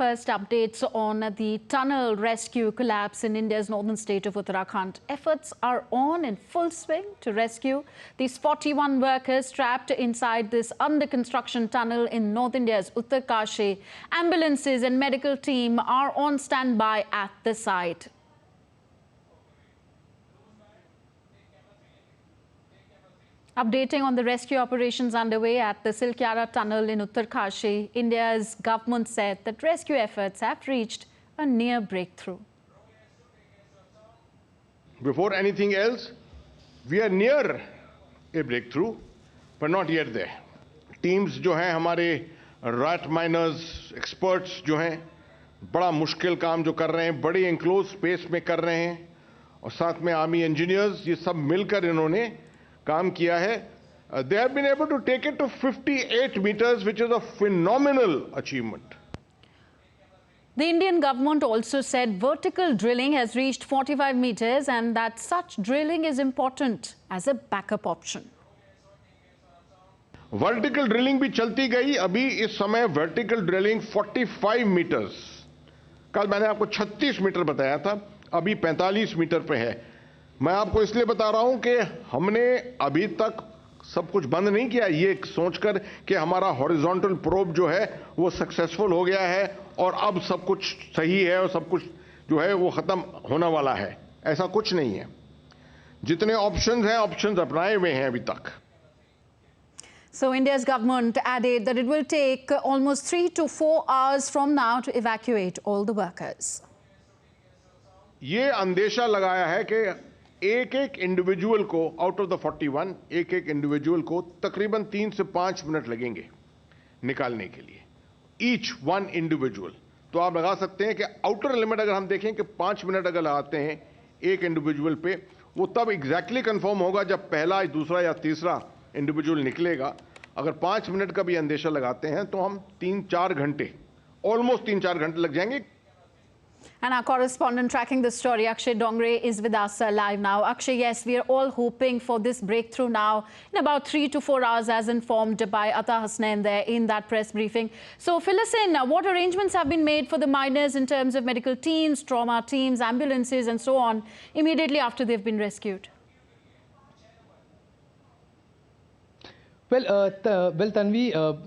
First updates on the tunnel rescue collapse in India's northern state of Uttarakhand. Efforts are on in full swing to rescue these 41 workers trapped inside this under-construction tunnel in North India's Uttarkashi. Ambulances and medical team are on standby at the site. Updating on the rescue operations underway at the Silkyara tunnel in Uttarkashi, India's government said that rescue efforts have reached a near breakthrough. Before anything else, we are near a breakthrough, but not yet there. Teams जो हैं हमारे rat miners, experts जो हैं बड़ा मुश्किल काम जो कर रहे हैं, बड़ी enclosed space में कर रहे हैं और साथ में आर्मी इंजीनियर्स ये सब मिलकर इन्होंने काम किया है. They have been able to take it to 58 meters, which is a phenomenal achievement. The Indian government also said vertical drilling has reached 45 meters and that such drilling is important as a backup option. Vertical drilling भी चलती गई. अभी इस समय vertical drilling 45 meters. कल मैंने आपको 36 metre बताया था, अभी 45 मीटर पे है. मैं आपको इसलिए बता रहा हूं कि हमने अभी तक सब कुछ बंद नहीं किया ये सोचकर कि हमारा हॉरिजॉन्टल प्रोब जो है वो सक्सेसफुल हो गया है और अब सब कुछ सही है और सब कुछ जो है वो खत्म होने वाला है. ऐसा कुछ नहीं है. जितने ऑप्शंस हैं ऑप्शंस अपनाए हुए हैं अभी तक. So India's government added that it will take almost 3 to 4 hours from now to evacuate all the workers. ये अंदेशा लगाया है कि एक एक इंडिविजुअल को आउट ऑफ द 41 एक एक इंडिविजुअल को तकरीबन 3 से 5 मिनट लगेंगे निकालने के लिए. Each one individual. तो आप लगा सकते हैं कि आउटर लिमिट अगर हम देखें कि 5 मिनट अगर लगाते हैं एक इंडिविजुअल पे, वो तब एग्जैक्टली कंफर्म होगा जब पहला दूसरा या तीसरा इंडिविजुअल निकलेगा. अगर 5 मिनट का भी अंदेशा लगाते हैं तो हम 3-4 घंटे ऑलमोस्ट 3-4 घंटे लग जाएंगे. And our correspondent tracking this story, Akshay Dongre, is with us live now. Akshay, yes, we are all hoping for this breakthrough now in about 3 to 4 hours, as informed by Atta Hasnain there in that press briefing. So fill us in. What arrangements have been made for the miners in terms of medical teams, trauma teams, ambulances and so on immediately after they've been rescued? Well, Tanvi,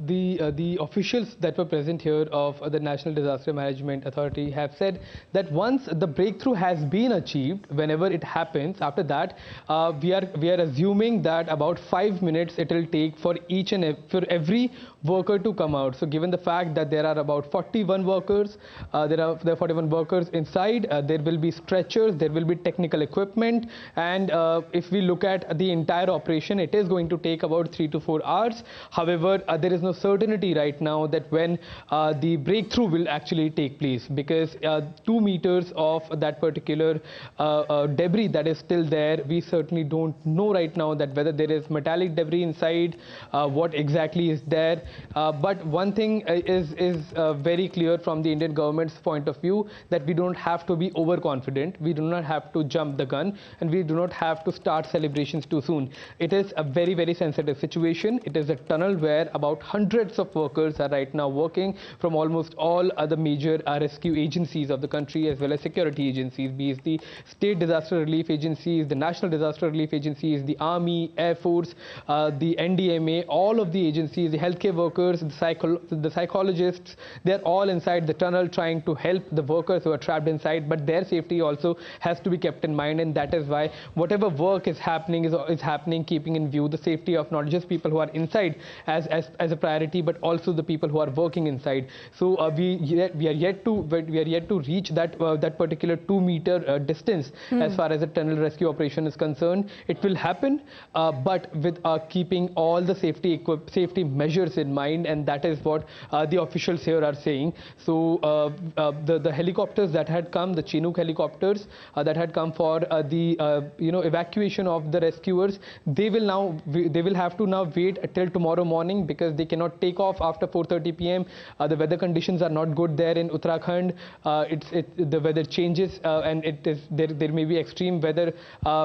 the officials that were present here of the National Disaster Management Authority have said that once the breakthrough has been achieved, whenever it happens, after that, we are assuming that about 5 minutes it will take for every worker to come out. So, given the fact that there are about 41 workers, there are 41 workers inside, there will be stretchers, there will be technical equipment, and if we look at the entire operation, it is going to take about 3 to 4 hours. However, there is no certainty right now that when the breakthrough will actually take place, because 2 meters of that particular debris that is still there, we certainly don't know right now that whether there is metallic debris inside, what exactly is there. But one thing is very clear from the Indian government's point of view, that we don't have to be overconfident, we do not have to jump the gun, and we do not have to start celebrations too soon. It is a very, very sensitive situation. It is a tunnel where about hundreds of workers are right now working from almost all other major rescue agencies of the country, as well as security agencies, be it the state disaster relief agencies, the national disaster relief agencies, the army, air force, the NDMA, all of the agencies, the healthcare workers, the psychologists, they're all inside the tunnel trying to help the workers who are trapped inside, but their safety also has to be kept in mind, and that is why whatever work is happening is happening keeping in view the safety of not just people who are inside as a priority, but also the people who are working inside. So we are yet to reach that particular 2 meter distance as far as the tunnel rescue operation is concerned. It will happen, but with keeping all the safety measures in mind, and that is what the officials here are saying. So the helicopters that had come, the Chinook helicopters that had come for the evacuation of the rescuers, they will have to now cannot wait till tomorrow morning because they cannot take off after 4:30 p.m. The weather conditions are not good there in Uttarakhand. The weather changes and there may be extreme weather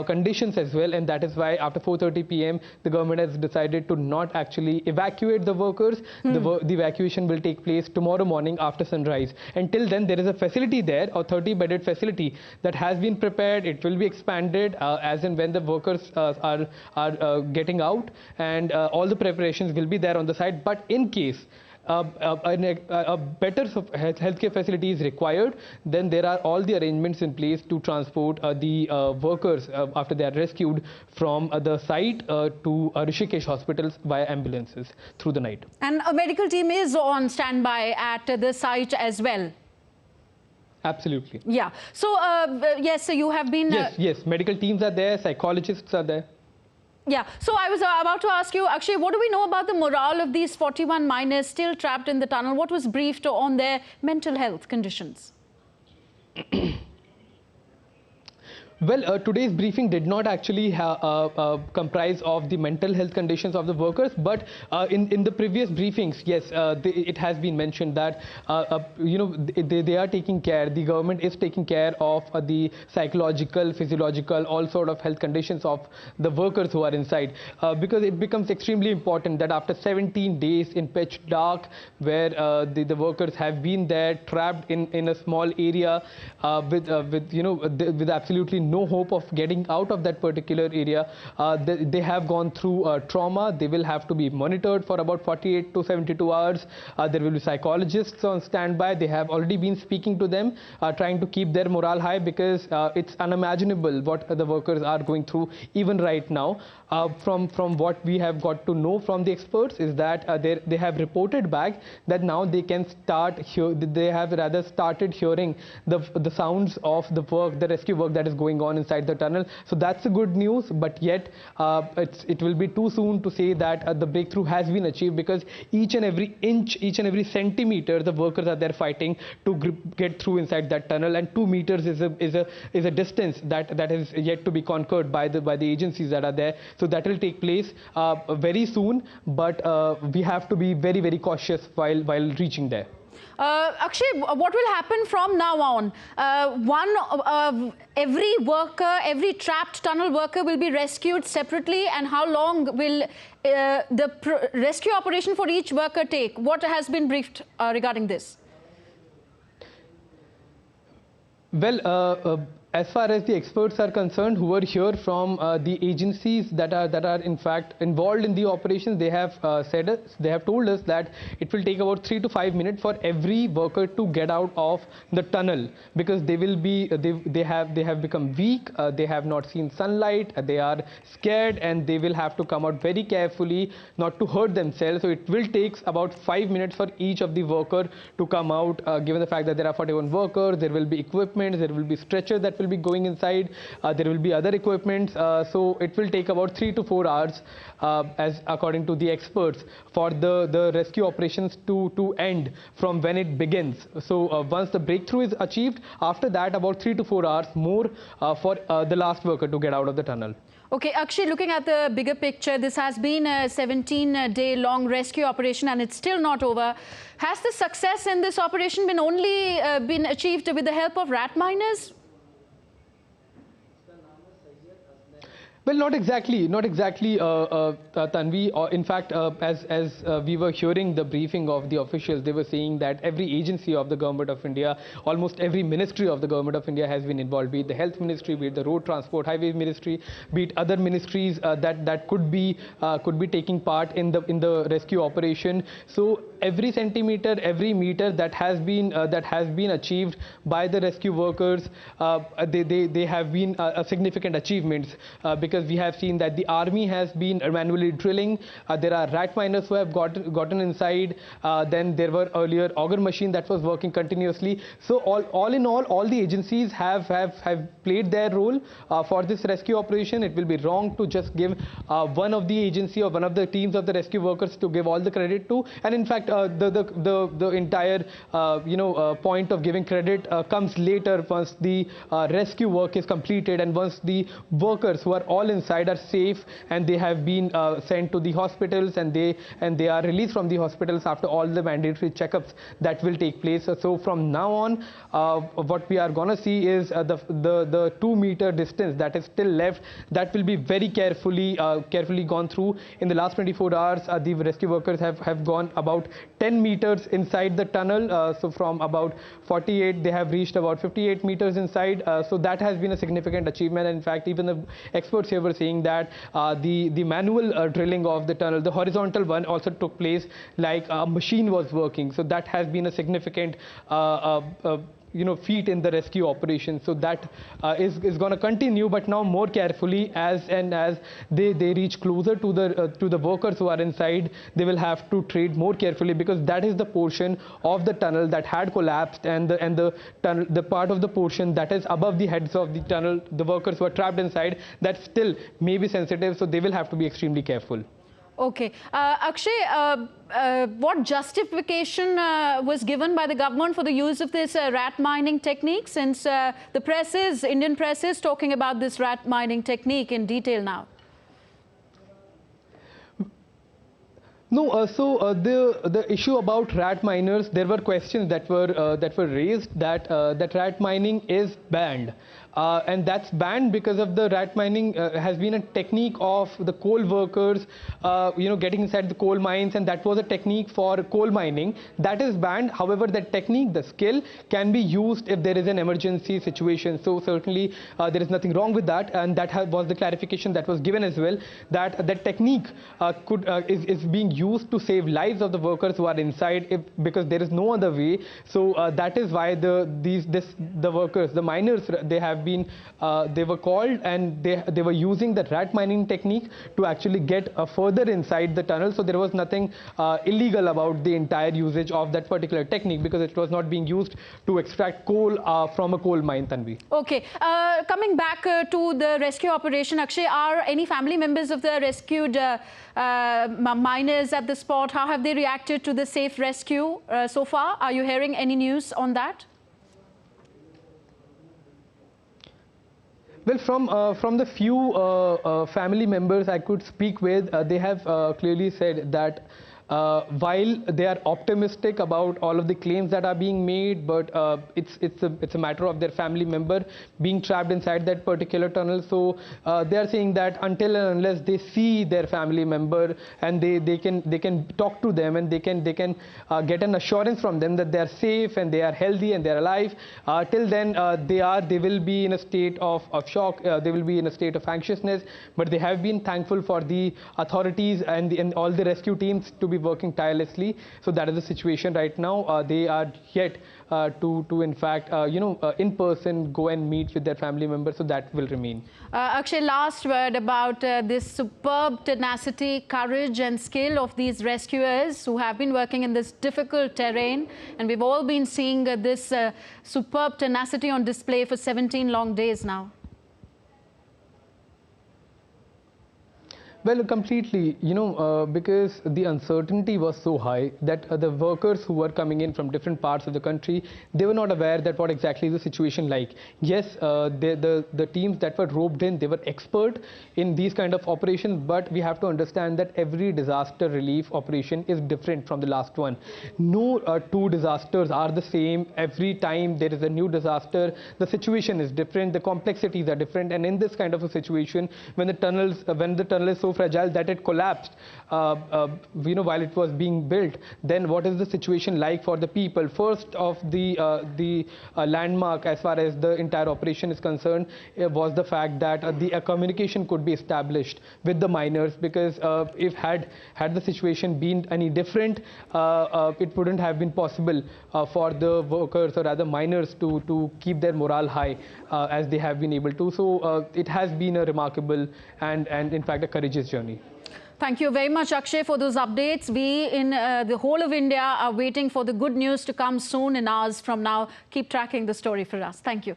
conditions as well, and that is why after 4:30 p.m. the government has decided to not actually evacuate the workers. The evacuation will take place tomorrow morning after sunrise. Until then, there is a facility there, a 30-bedded facility that has been prepared. It will be expanded as and when the workers are getting out, and all the preparations will be there on the site. But in case a better healthcare facility is required, then there are all the arrangements in place to transport the workers after they are rescued from the site to Rishikesh hospitals via ambulances through the night. And a medical team is on standby at the site as well. Absolutely. Yeah. So, yes, so you have been... Yes, medical teams are there, psychologists are there. Yeah, so I was about to ask you, Akshay, what do we know about the morale of these 41 miners still trapped in the tunnel? What was briefed on their mental health conditions? Well, today's briefing did not actually comprise of the mental health conditions of the workers, but in the previous briefings, yes, it has been mentioned that they are taking care. The government is taking care of the psychological, physiological, all sort of health conditions of the workers who are inside, because it becomes extremely important that after 17 days in pitch dark, where the workers have been there trapped in a small area with absolutely no hope of getting out of that particular area. They have gone through trauma. They will have to be monitored for about 48 to 72 hours. There will be psychologists on standby. They have already been speaking to them, trying to keep their morale high, because it's unimaginable what the workers are going through even right now. From what we have got to know from the experts is that they have reported back that now they can they have rather started hearing the sounds of the rescue work that is going on inside the tunnel. So that's a good news, but yet it will be too soon to say that the breakthrough has been achieved, because each and every inch, each and every centimeter the workers are there fighting to get through inside that tunnel, and 2 meters is a distance that is yet to be conquered by the agencies that are there. So that will take place very soon, but we have to be very, very cautious while reaching there. Akshay, what will happen from now on? Every worker, every trapped tunnel worker will be rescued separately, and how long will the rescue operation for each worker take? What has been briefed regarding this? Well, as far as the experts are concerned who were here from the agencies that are in fact involved in the operations, they have told us that it will take about 3 to 5 minutes for every worker to get out of the tunnel, because they have become weak, they have not seen sunlight, they are scared, and they will have to come out very carefully not to hurt themselves. So it will take about 5 minutes for each of the worker to come out, given the fact that there are 41 workers. There will be equipment, there will be stretcher that will be going inside, there will be other equipments, so it will take about 3 to 4 hours, as according to the experts, for the rescue operations to end from when it begins. So once the breakthrough is achieved, after that about 3 to 4 hours more for the last worker to get out of the tunnel. Okay, Akshay, looking at the bigger picture, this has been a 17-day-long rescue operation, and it's still not over. Has the success in this operation been achieved with the help of rat miners? Well, not exactly, Tanvi. In fact, as we were hearing the briefing of the officials, they were saying that every agency of the Government of India, almost every ministry of the Government of India has been involved, be it the Health Ministry, be it the Road Transport Highways Ministry, be it other ministries that could be taking part in the rescue operation. So every centimeter, every meter that has been achieved by the rescue workers, they have been significant achievements, because we have seen that the army has been manually drilling. There are rat miners who have gotten inside. Then there were earlier auger machine that was working continuously. So all in all the agencies have played their role for this rescue operation. It will be wrong to just give one of the agency or one of the teams of the rescue workers to give all the credit to. And in fact, the entire point of giving credit comes later, once the rescue work is completed, and once the workers who are all all inside are safe and they have been sent to the hospitals, and they are released from the hospitals after all the mandatory checkups that will take place. So from now on, what we are going to see is the 2-meter distance that is still left, that will be very carefully gone through. In the last 24 hours, the rescue workers have gone about 10 meters inside the tunnel. So from about 48, they have reached about 58 meters inside. So that has been a significant achievement. And in fact, even the experts here were saying that the manual drilling of the tunnel, the horizontal one, also took place like a machine was working. So that has been a significant feat in the rescue operation. So that is going to continue, but now more carefully as they reach closer to the workers who are inside. They will have to tread more carefully, because that is the portion of the tunnel that had collapsed, and the part of the portion that is above the heads of the tunnel, the workers who are trapped inside, that still may be sensitive. So they will have to be extremely careful. Okay. Akshay, what justification was given by the government for the use of this rat mining technique, since the Indian press is talking about this rat mining technique in detail now? No, the issue about rat miners, there were questions that were raised that rat mining is banned. And that's banned because of the rat mining has been a technique of the coal workers, getting inside the coal mines, and that was a technique for coal mining. That is banned. However, that technique, the skill, can be used if there is an emergency situation. So certainly there is nothing wrong with that, and that was the clarification that was given as well, that that technique is being used to save lives of the workers who are inside, because there is no other way. So that is why the workers, the miners, they were called, and they were using the rat mining technique to actually get further inside the tunnel. So there was nothing illegal about the entire usage of that particular technique, because it was not being used to extract coal from a coal mine, Tanvi. Okay. Coming back to the rescue operation, Akshay, are any family members of the rescued miners at the spot? How have they reacted to the safe rescue so far? Are you hearing any news on that? Well, from the few family members I could speak with, they have clearly said that while they are optimistic about all of the claims that are being made, but it's a matter of their family member being trapped inside that particular tunnel. So they are saying that until and unless they see their family member and they can talk to them, and they can get an assurance from them that they are safe and they are healthy and they are alive, till then they will be in a state of shock. They will be in a state of anxiousness. But they have been thankful for the authorities and all the rescue teams to be working tirelessly. So that is the situation right now. They are yet to in fact in person go and meet with their family members. So that will remain. Akshay, last word about this superb tenacity, courage and skill of these rescuers who have been working in this difficult terrain, and we've all been seeing this superb tenacity on display for 17 long days now. Well, completely, because the uncertainty was so high that the workers who were coming in from different parts of the country, they were not aware that what exactly is the situation like. Yes, the teams that were roped in, they were expert in these kind of operations, but we have to understand that every disaster relief operation is different from the last one. No two disasters are the same. Every time there is a new disaster, the situation is different, the complexities are different, and in this kind of a situation, when the tunnel is so fragile that it collapsed while it was being built, then what is the situation like for the people? First of the landmark as far as the entire operation is concerned was the fact that the communication could be established with the miners, because if had the situation been any different, it wouldn't have been possible for the workers, or rather miners, to keep their morale high as they have been able to. So it has been a remarkable and in fact a courageous journey. Thank you very much, Akshay, for those updates. We in the whole of India are waiting for the good news to come soon in hours from now. Keep tracking the story for us. Thank you.